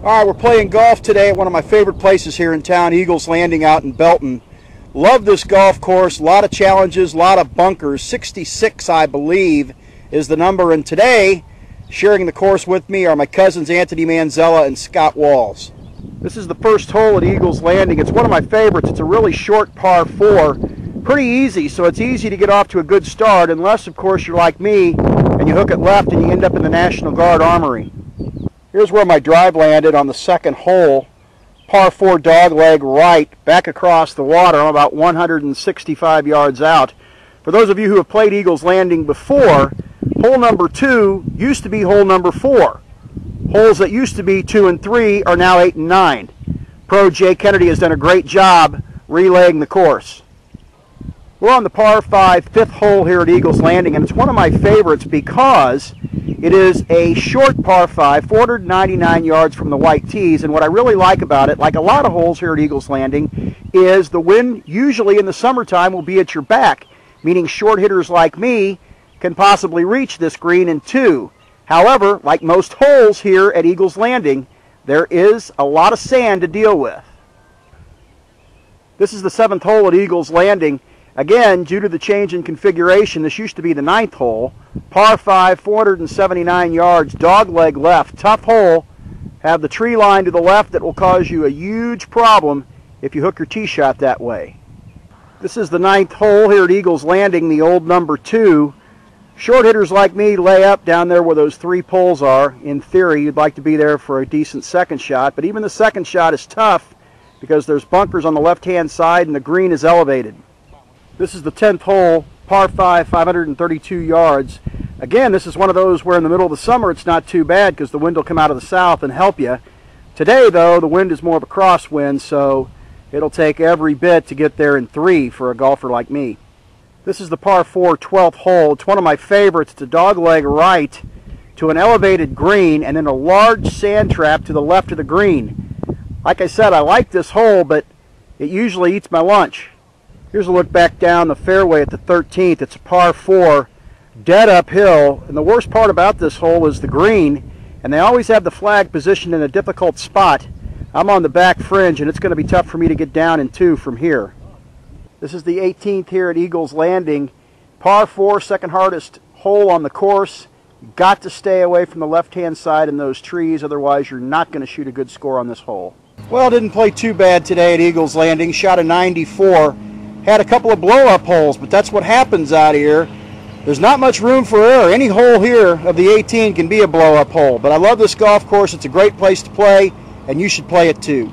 Alright, we're playing golf today at one of my favorite places here in town, Eagles Landing out in Belton. Love this golf course, a lot of challenges, a lot of bunkers. 66, I believe, is the number. And today, sharing the course with me are my cousins Anthony Manzella and Scott Walls. This is the first hole at Eagles Landing. It's one of my favorites. It's a really short par 4. Pretty easy, so it's easy to get off to a good start, unless, of course, you're like me and you hook it left and you end up in the National Guard Armory. Here's where my drive landed on the second hole. Par 4 dogleg right, back across the water. I'm about 165 yards out. For those of you who have played Eagles Landing before, hole number 2 used to be hole number 4. Holes that used to be 2 and 3 are now 8 and 9. Pro Jay Kennedy has done a great job relaying the course. We're on the par 5 fifth hole here at Eagles Landing, and it's one of my favorites because it is a short par 5, 499 yards from the white tees, and what I really like about it, like a lot of holes here at Eagles Landing, is the wind usually in the summertime will be at your back, meaning short hitters like me can possibly reach this green in 2. However, like most holes here at Eagles Landing, there is a lot of sand to deal with. This is the 7th hole at Eagles Landing. Again, due to the change in configuration, this used to be the 9th hole. Par 5, 479 yards, dogleg left, tough hole. Have the tree line to the left that will cause you a huge problem if you hook your tee shot that way. This is the 9th hole here at Eagles Landing, the old number 2. Short hitters like me lay up down there where those 3 poles are. In theory, you'd like to be there for a decent second shot, but even the second shot is tough because there's bunkers on the left-hand side and the green is elevated. This is the 10th hole, par 5, 532 yards. Again, this is one of those where in the middle of the summer it's not too bad because the wind will come out of the south and help you. Today, though, the wind is more of a crosswind, so it'll take every bit to get there in 3 for a golfer like me. This is the par 4 12th hole. It's one of my favorites. It's a dogleg right to an elevated green and then a large sand trap to the left of the green. Like I said, I like this hole, but it usually eats my lunch. Here's a look back down the fairway at the 13th. It's a par 4, dead uphill, and the worst part about this hole is the green, and they always have the flag positioned in a difficult spot. I'm on the back fringe, and it's going to be tough for me to get down in 2 from here. This is the 18th here at Eagles Landing. Par 4, second hardest hole on the course. You've got to stay away from the left-hand side in those trees, otherwise you're not going to shoot a good score on this hole. Well, didn't play too bad today at Eagles Landing. Shot a 94. Had a couple of blow-up holes, but that's what happens out here. There's not much room for error. Any hole here of the 18 can be a blow-up hole. But I love this golf course. It's a great place to play, and you should play it too.